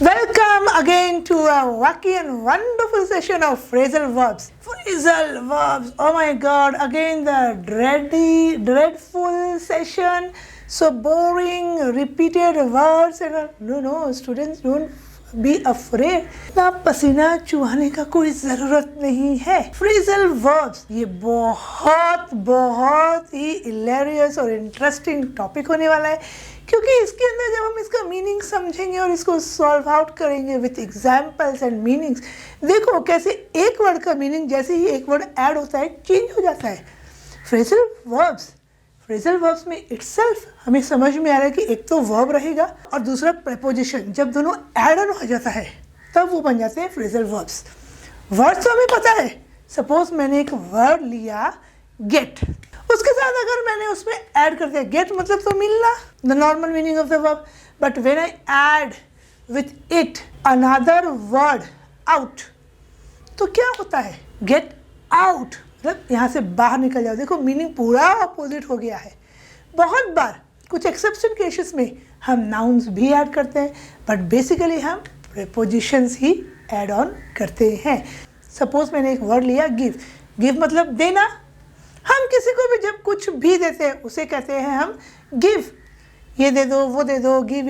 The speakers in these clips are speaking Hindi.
Welcome again to a wacky and wonderful session of phrasal verbs. Phrasal verbs, oh my god, again the dreadful session. So boring, repeated words and no, students don't be afraid. ना पसीना चुहाने का कोई ज़रूरत नहीं है. Phrasal verbs ये बहुत ही hilarious और interesting टॉपिक होने वाला है, क्योंकि इसके अंदर जब हम इसका मीनिंग समझेंगे और इसको सॉल्व आउट करेंगे विथ एग्जाम्पल्स एंड मीनिंग्स, देखो कैसे एक वर्ड का मीनिंग जैसे ही एक वर्ड ऐड होता है चेंज हो जाता है. फ्रेजल वर्ब्स में इटसेल्फ हमें समझ में आ रहा है कि एक तो वर्ब रहेगा और दूसरा प्रेपोजिशन. जब दोनों ऐड ऑन हो जाता है तब वो बन जाते हैं फ्रेजल वर्ब्स. वर्ड्स तो हमें पता है. सपोज मैंने एक वर्ड लिया गेट, उसके साथ अगर मैंने उसमें ऐड कर दिया गेट मतलब तो मिलना, the normal meaning of the verb. But when I add with it another word out, तो क्या होता है? गेट आउट मतलब यहाँ से बाहर निकल जाओ. देखो मीनिंग पूरा अपोजिट हो गया है. बहुत बार कुछ एक्सेप्शन केसेस में हम नाउन्स भी ऐड करते हैं, बट बेसिकली हम प्रीपोजिशंस ही ऐड ऑन करते हैं. सपोज मैंने एक वर्ड लिया गिव. गिव मतलब देना. हम किसी को भी जब कुछ भी देते हैं उसे कहते हैं हम गिव. ये दे दो, वो दे दो, give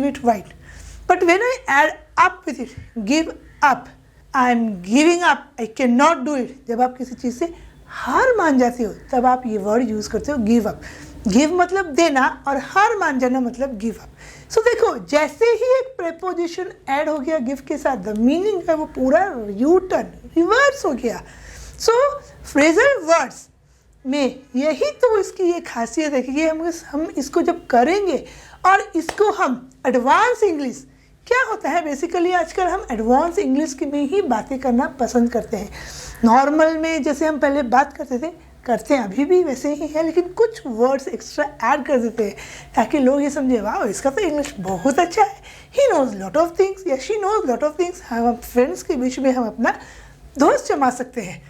it right. But when I add up with it, give up, I am giving up, I can not do it. जब आप किसी चीज़ से हार मान जाते हो तब आप ये वर्ड यूज़ करते हो गिव अप. गिव मतलब देना और हार मान जाना मतलब गिव अप. सो देखो जैसे ही एक प्रेपोजिशन ऐड हो गया गिव के साथ, द मीनिंग है वो पूरा यू टर्न रिवर्स हो गया. सो फ्रेजल वर्ड्स में यही तो इसकी ये खासियत है कि हम इसको जब करेंगे और इसको हम एडवांस इंग्लिश, क्या होता है बेसिकली आजकल हम एडवांस इंग्लिश में ही बातें करना पसंद करते हैं. नॉर्मल में जैसे हम पहले बात करते हैं अभी भी वैसे ही है, लेकिन कुछ वर्ड्स एक्स्ट्रा ऐड कर देते हैं ताकि लोग ये समझे वाह इसका तो इंग्लिश बहुत अच्छा है, he knows lot of things या she knows lot of things. हम फ्रेंड्स के बीच में हम अपना दोस्त जमा सकते हैं.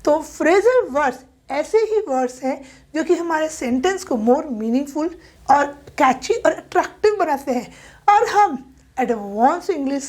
तो फ्रेजल वर्ड्स ऐसे ही वर्ड्स हैं जो कि हमारे सेंटेंस को मोर मीनिंगफुल और कैची और अट्रैक्टिव बनाते हैं, और हम एडवांस इंग्लिश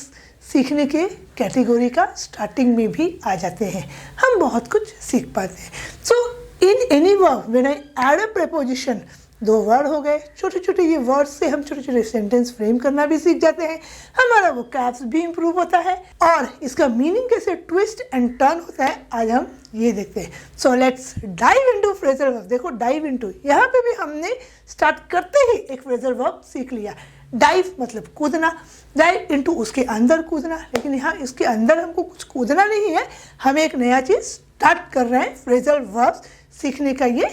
सीखने के कैटेगरी का स्टार्टिंग में भी आ जाते हैं. हम बहुत कुछ सीख पाते हैं. So in any verb when I add a preposition, दो वर्ड हो गए. छोटे छोटे ये वर्ड्स से हम छोटे छोटे सेंटेंस फ्रेम करना भी सीख जाते हैं. हमारा वो कैप्स भी इम्प्रूव होता है और इसका मीनिंग कैसे ट्विस्ट एंड टर्न होता है आज हम ये देखते हैं. So let's dive into phrasal verb. देखो डाइव इनटू, यहाँ पे भी हमने स्टार्ट करते ही एक फ्रेजल वर्ब सीख लिया. डाइव मतलब कूदना, डाइव इनटू उसके अंदर कूदना. लेकिन यहाँ इसके अंदर हमको कुछ कूदना नहीं है, हमें एक नया चीज़ स्टार्ट कर रहे हैं. फ्रेजल वर्ब सीखने का ये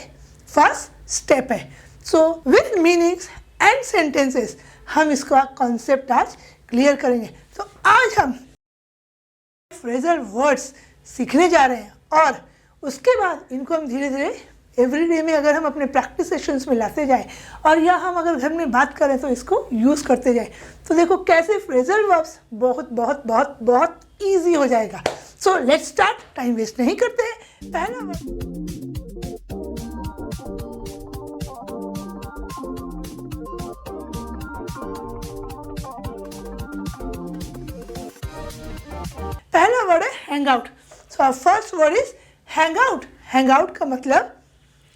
फर्स्ट स्टेप है. So with meanings and sentences हम इसका कॉन्सेप्ट आज क्लियर करेंगे. तो आज हम फ्रेजल वर्ड्स सीखने जा रहे हैं और उसके बाद इनको हम धीरे धीरे एवरीडे में अगर हम अपने प्रैक्टिस सेशंस में लाते जाएं और या हम अगर घर में बात करें तो इसको यूज़ करते जाएं, तो देखो कैसे फ्रेजल वर्ब्स बहुत बहुत बहुत बहुत ईजी हो जाएगा. So let's start. Time waste नहीं करते हैं. पहला वर्ड है hang out. So our first word is hang out. Hang out का मतलब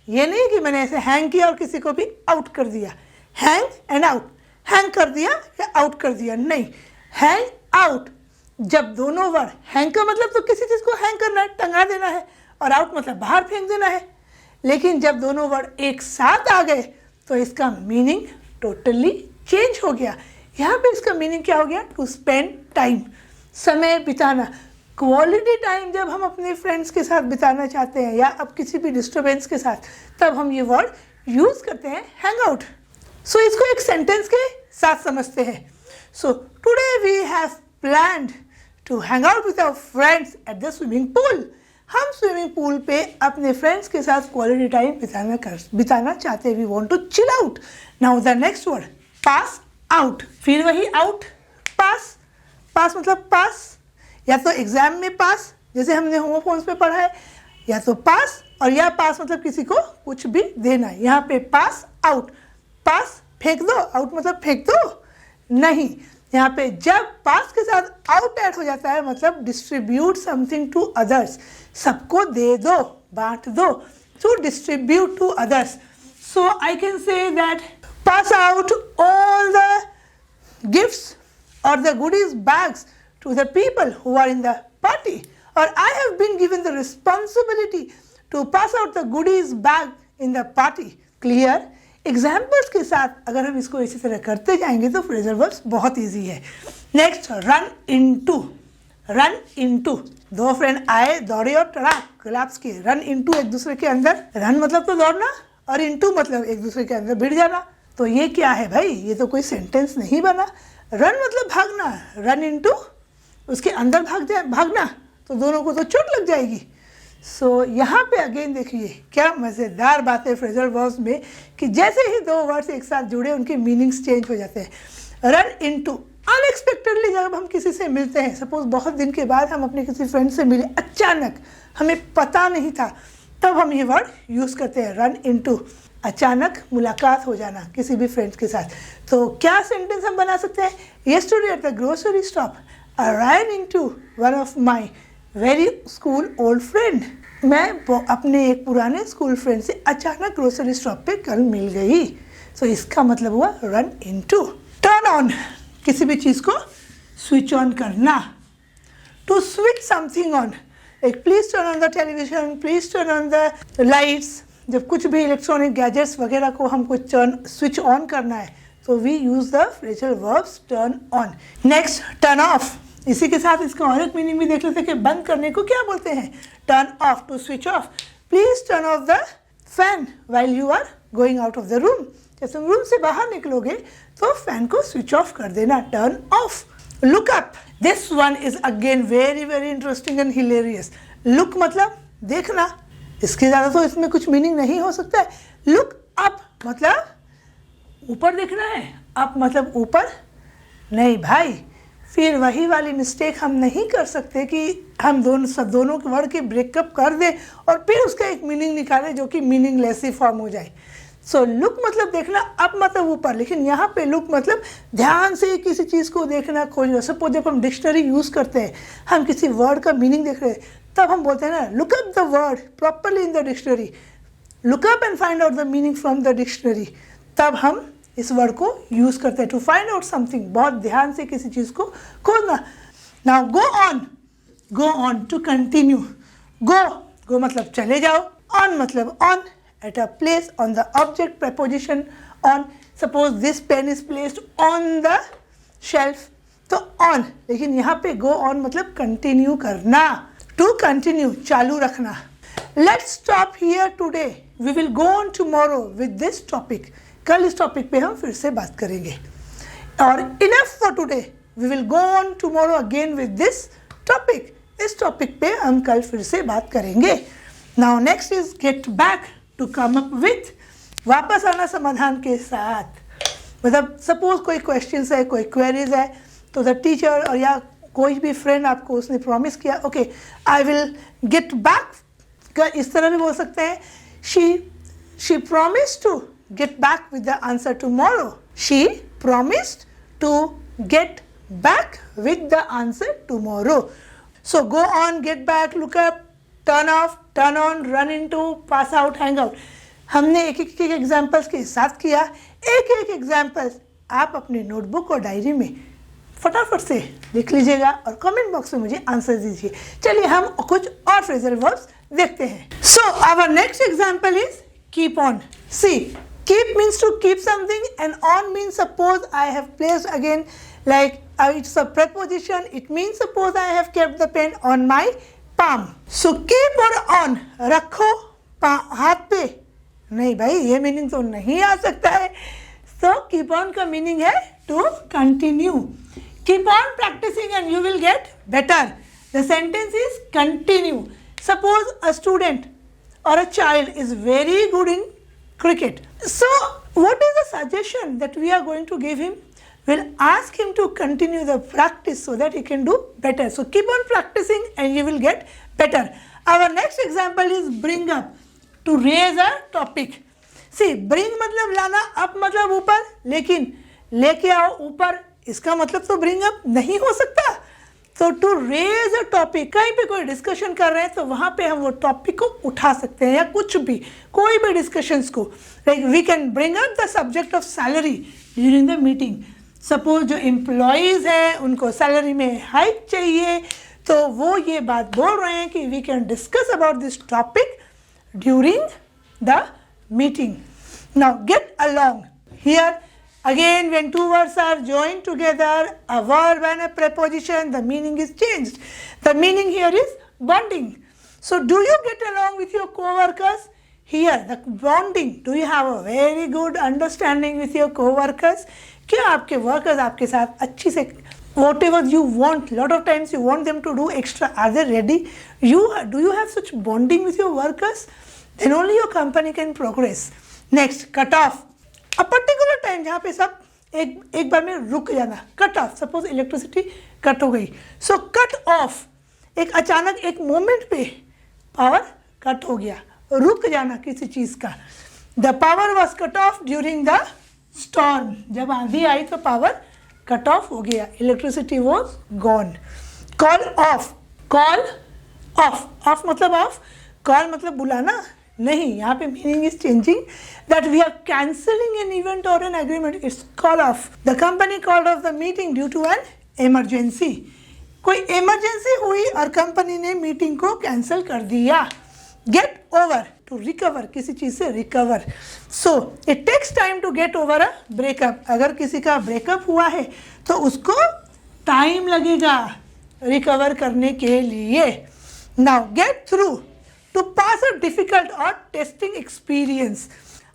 ये नहीं कि मैंने ऐसे हैंग किया और किसी को भी आउट कर दिया. हैंग एंड आउट, हैंग कर दिया या आउट कर दिया नहीं. हैंग आउट जब दोनों वर्ड, हैंग का मतलब तो किसी चीज़ को हैंग करना है, टंगा देना है, और आउट मतलब बाहर फेंक देना है. लेकिन जब दोनों वर्ड एक साथ आ गए तो इसका मीनिंग टोटली चेंज हो गया. यहाँ पे इसका मीनिंग क्या हो गया? टू स्पेंड टाइम, समय बिताना. क्वालिटी टाइम जब हम अपने फ्रेंड्स के साथ बिताना चाहते हैं या अब किसी भी डिस्टर्बेंस के साथ, तब हम ये वर्ड यूज़ करते हैं हैंग आउट. सो इसको एक सेंटेंस के साथ समझते हैं. So today we have planned to hang out with our friends at the swimming pool. हम स्विमिंग पूल पे अपने फ्रेंड्स के साथ क्वालिटी टाइम बिताना चाहते हैं. We want to chill out. Now the next word pass out. फिर वही आउट, पास. पास मतलब पास, या तो एग्जाम में पास जैसे हमने होमोफोन्स में पढ़ा है, या तो पास, और या पास मतलब किसी को कुछ भी देना है. यहाँ पे पास आउट, पास फेंक दो, आउट मतलब फेंक दो नहीं. यहाँ पे जब पास के साथ आउट ऐड हो जाता है मतलब डिस्ट्रीब्यूट समथिंग टू अदर्स, सबको दे दो, बांट दो, to distribute to others. So I can say that pass out all the gifts or the goodies bags to the people who are in the party, or I have been given the responsibility to pass out the goodies bag in the party. Clear? Examples के साथ अगर हम इसको इसी तरह करते जाएंगे तो फ्रेजल वर्ब्स बहुत ईजी है. Next, run into. Run into, दो फ्रेंड आए, दौड़े और टड़ाक कोलैप्स किए. रन इनटू, एक दूसरे के अंदर. रन मतलब तो दौड़ना और इनटू मतलब एक दूसरे के अंदर भिड़ जाना. तो ये क्या है भाई, ये तो कोई सेंटेंस नहीं बना. रन मतलब भागना, रन इनटू उसके अंदर भागना, तो दोनों को तो चोट लग जाएगी. सो यहाँ पे अगेन देखिए क्या मज़ेदार बात है फ्रेजल वर्ब्स में कि जैसे ही दो वर्ड्स एक साथ जुड़े उनके मीनिंग्स चेंज हो जाते हैं. रन इनटू, अनएक्सपेक्टेडली जब हम किसी से मिलते हैं, सपोज बहुत दिन के बाद हम अपने किसी फ्रेंड से मिले, अचानक हमें पता नहीं था, तब हम ये वर्ड यूज़ करते हैं, रन इनटू. अचानक मुलाकात हो जाना किसी भी फ्रेंड्स के साथ. तो क्या सेंटेंस हम बना सकते हैं? Yesterday at the grocery stop I ran into one of my very school old friend. मैं अपने एक पुराने स्कूल फ्रेंड से अचानक ग्रोसरी स्टॉप पे कल मिल गई. तो इसका मतलब हुआ रन इनटू. टर्न ऑन, किसी भी चीज़ को स्विच ऑन करना. टू स्विच समथिंग ऑन, एक please turn on the television, please turn on the lights. जब कुछ भी इलेक्ट्रॉनिक गैजेट्स वगैरह को हमको स्विच ऑन करना है तो we use the phrasal verbs turn on. Next, turn off. इसी के साथ इसका और एक मीनिंग भी देख लेते हैं कि बंद करने को क्या बोलते हैं? Turn off, to switch off. Please turn off the fan while you are going out of the room. जब तुम रूम से बाहर निकलोगे तो फैन को स्विच ऑफ कर देना, turn off. Look up, this one is again very very interesting and hilarious. Look मतलब देखना, इसके ज़्यादा तो इसमें कुछ मीनिंग नहीं हो सकता है. लुक अप मतलब ऊपर देखना है, अप मतलब ऊपर नहीं भाई. फिर वही वाली मिस्टेक हम नहीं कर सकते कि हम दोनों के वर्ड के ब्रेकअप कर दें और फिर उसका एक मीनिंग निकालें जो कि मीनिंगलेस ही फॉर्म हो जाए. सो लुक मतलब देखना, अप मतलब ऊपर, लेकिन यहाँ पे लुक मतलब ध्यान से किसी चीज़ को देखना, खोजना. सपोज जब हम डिक्शनरी यूज़ करते हैं, हम किसी वर्ड का मीनिंग देख रहे हैं, तब हम बोलते हैं ना look up the word properly in the dictionary, look up and find out the meaning from the dictionary. तब हम इस वर्ड को यूज़ करते हैं, टू फाइंड आउट समथिंग, बहुत ध्यान से किसी चीज़ को खोजना. Now go on, go on to continue. Go मतलब चले जाओ, ऑन मतलब on, at a place, on the object, preposition on. Suppose this pen is placed on the shelf, तो ऑन. लेकिन यहाँ पे गो ऑन मतलब कंटिन्यू करना. टू कंटिन्यू, चालू रखना. Let's stop here today, we will go on tomorrow with this topic. कल इस टॉपिक पे हम फिर से बात करेंगे. और enough for today, we will go on tomorrow again with this topic. इस टॉपिक पे हम कल फिर से बात करेंगे. Now next is get back, to come up with, वापस आना समाधान के साथ. मतलब सपोज कोई क्वेश्चंस है, कोई क्वेरीज है, तो द टीचर और या कोई भी फ्रेंड आपको उसने प्रॉमिस किया, okay I will get back, इस तरह भी बोल सकते हैं. She promised to get back with the answer tomorrow. She promised to get back with the answer tomorrow. So go on, get back, look up, turn off, turn on, run into, pass out, hang out. हमने एक एक एग्जाम्पल्स के साथ किया. एक एक एग्जाम्पल्स आप अपने नोटबुक और डायरी में फटाफट से लिख लीजिएगा और कमेंट बॉक्स में मुझे आंसर दीजिए. चलिए हम कुछ और फ्रेजल वर्ब्स देखते हैं. So our next example is keep on. See, keep means to keep something and on means suppose I have placed again, like it's a preposition. It means suppose I have kept the pen on my palm. So keep और on, रखो हाथ पे. नहीं भाई, ये मीनिंग तो नहीं आ सकता है. So keep on का मीनिंग है to continue. Keep on practicing and you will get better. The sentence is continue. Suppose a student or a child is very good in cricket. So what is the suggestion that we are going to give him? We'll ask him to continue the practice so that he can do better. So keep on practicing and you will get better. Our next example is bring up, to raise a topic. See, bring मतलब लाना, up मतलब ऊपर, लेकिन लेके आओ ऊपर इसका मतलब तो ब्रिंग अप नहीं हो सकता। तो टू रेज अ टॉपिक, कहीं पे कोई डिस्कशन कर रहे हैं तो वहाँ पे हम वो टॉपिक को उठा सकते हैं, या कुछ भी, कोई भी डिस्कशंस को। Like we can bring up the subject of salary during the meeting. Suppose जो एम्प्लॉयज़ हैं उनको सैलरी में हाइक चाहिए, तो वो ये बात बोल रहे हैं कि we can discuss about this topic during the meeting. Now get along, here again when two words are joined together, a verb and a preposition, the meaning is changed. The meaning here is bonding. So do you get along with your co-workers? Here the bonding, do you have a very good understanding with your co-workers? क्या आपके workers आपके साथ अच्छी से, whatever you want, lot of times you want them to do extra, are they ready? Do you have such bonding with your workers? Then only your company can progress. Next, cut off. A particular time जहाँ पे सब एक बार में रुक जाना, cut off. Suppose electricity cut हो गई, सो कट ऑफ, एक अचानक एक मोमेंट पे पावर कट हो गया, रुक जाना किसी चीज़ का। The power was cut off during the storm, जब आंधी आई तो पावर कट ऑफ हो गया, electricity was gone. Call off, call off, off मतलब ऑफ, कॉल मतलब बुलाना नहीं, यहाँ पे meaning is changing, that we are cancelling an event और an agreement, it's call off. The company called off the meeting due to an emergency, कोई इमरजेंसी हुई और कंपनी ने मीटिंग को कैंसिल कर दिया। गेट ओवर, टू रिकवर, किसी चीज़ से recover. So it takes time to get over a breakup, अगर किसी का ब्रेकअप हुआ है तो उसको टाइम लगेगा रिकवर करने के लिए। Now get through, to pass a difficult और टेस्टिंग एक्सपीरियंस,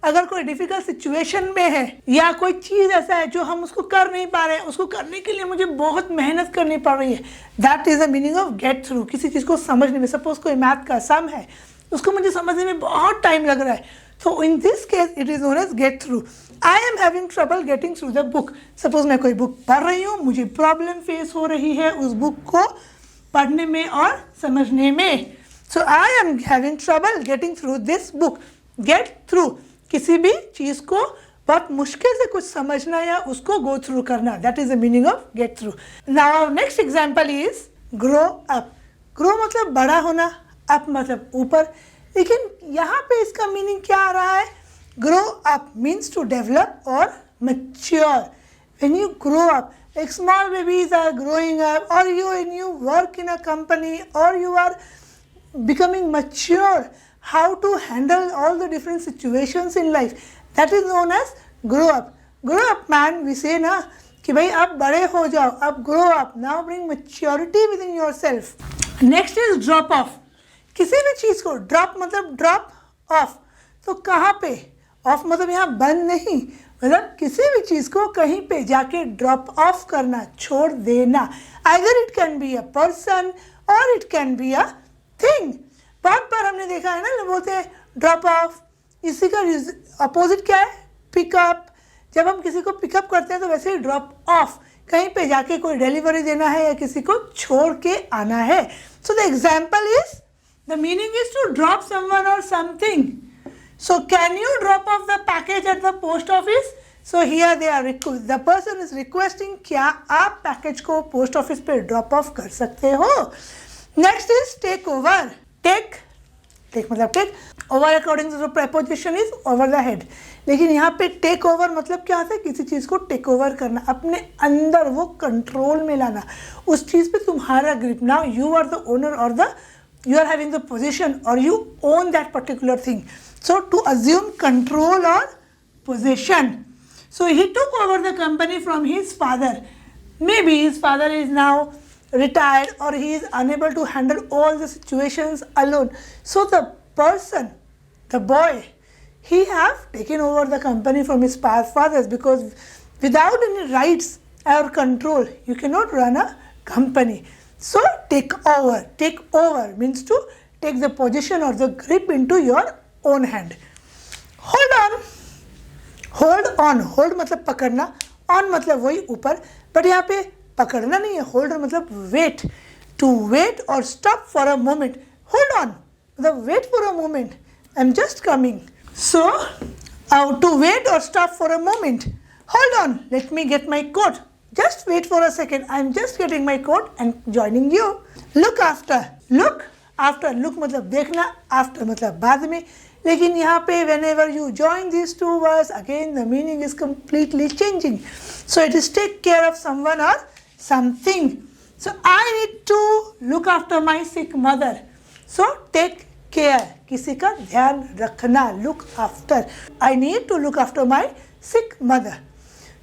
अगर कोई डिफ़िकल्ट सिचुएशन में है या कोई चीज़ ऐसा है जो हम उसको कर नहीं पा रहे हैं, उसको करने के लिए मुझे बहुत मेहनत करनी पड़ रही है, that is the meaning of get through. किसी चीज़ को समझने में, सपोज कोई मैथ का सम है, उसको मुझे समझने में बहुत टाइम लग रहा है, तो in this case it is known as get through. I am having trouble getting through the book, suppose मैं कोई बुक पढ़ रही हूँ, मुझे प्रॉब्लम फेस हो रही है उस बुक को पढ़ने में और समझने में। So I am having trouble getting through this book. Get through, किसी भी चीज़ को बहुत मुश्किल से कुछ समझना या उसको go through करना, that is the meaning of get through. Now next example is grow up. Grow मतलब बड़ा होना, up मतलब ऊपर, लेकिन यहाँ पे इसका meaning क्या आ रहा है? Grow up means to develop or mature. When you grow up, like small babies are growing up, or you work in a company, or you are becoming mature, how to handle all the different situations in life, that is known as grow up. Grow up man, we say ना कि भाई आप बड़े हो जाओ, अब grow up, now bring maturity within yourself. Next is drop off. किसी भी चीज़ को drop मतलब drop off, तो कहाँ पे? off मतलब यहाँ बंद नहीं, मतलब किसी भी चीज़ को कहीं पे जाके drop off करना, छोड़ देना। Either it can be a person or it can be a thing. बहुत बार हमने देखा है ना, बोलते हैं ड्रॉप ऑफ, इसी का अपोजिट क्या है? पिकअप। जब हम किसी को पिकअप करते हैं तो वैसे ही ड्रॉप ऑफ, कहीं पे जाके कोई डिलीवरी देना है या किसी को छोड़ के आना है। So the example is, the meaning is to drop someone और something. So can you drop off the package at the post office? So here they are the person is requesting, क्या आप पैकेज को पोस्ट ऑफिस पे ड्रॉप ऑफ कर सकते हो? Next is take over. Take मतलब take over, according to the preposition is over the head, लेकिन यहाँ पे टेक ओवर मतलब क्या होता है? किसी चीज़ को टेक ओवर करना, अपने अंदर वो कंट्रोल में लाना, उस चीज़ पे तुम्हारा grip. Now you are the owner और you are having the possession or you own that particular thing. So to assume control or possession. So he took over the company from his father. Maybe his father is now retired or he is unable to handle all the situations alone. So the person, the boy, he have taken over the company from his fathers, because without any rights or control, you cannot run a company. So take over means to take the possession or the grip into your own hand. Hold on, hold मतलब पकड़ना, on मतलब वही ऊपर, but यहाँ पे पकड़ना नहीं है, hold on मतलब wait, to wait or stop for a moment. Hold on, मतलब wait for a moment, I'm just coming. So to wait or stop for a moment. Hold on, let me get my coat. Just wait for a second. I'm just getting my coat and joining you. Look after. Look after. Look मतलब देखना, after मतलब बाद में. लेकिन यहाँ पे whenever you join these two words, again the meaning is completely changing. So it is take care of someone or something. So I need to look after my sick mother. So take care. किसी का ध्यान रखना. Look after. I need to look after my sick mother.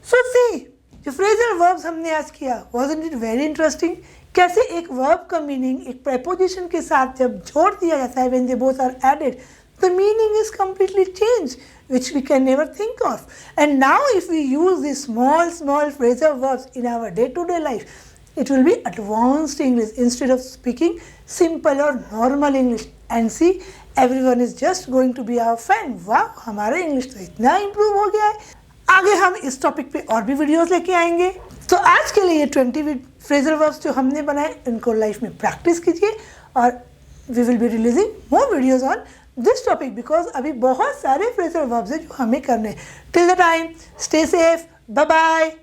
So see, जो phrasal verbs हमने आज किया, wasn't it very interesting? कैसे एक verb का meaning एक preposition के साथ जब जोड़ दिया जाता है, when they both are added, the meaning is completely changed, which we can never think of. And now if we use these small phrasal verbs in our day-to-day life, it will be advanced English instead of speaking simple or normal English. And see, everyone is just going to be our fan. Wow, हमारा English तो इतना improve हो गया है. आगे हम इस टॉपिक पे और भी वीडियोस लेके आएंगे. तो आज के लिए ये 20 फ्रेजल वर्ब्स जो हमने बनाए, इनको लाइफ में प्रैक्टिस कीजिए और we will be releasing more videos on this topic because अभी बहुत सारे फ्रेजल वर्ब्स हैं जो हमें करने हैं. Till the time, stay safe, bye bye.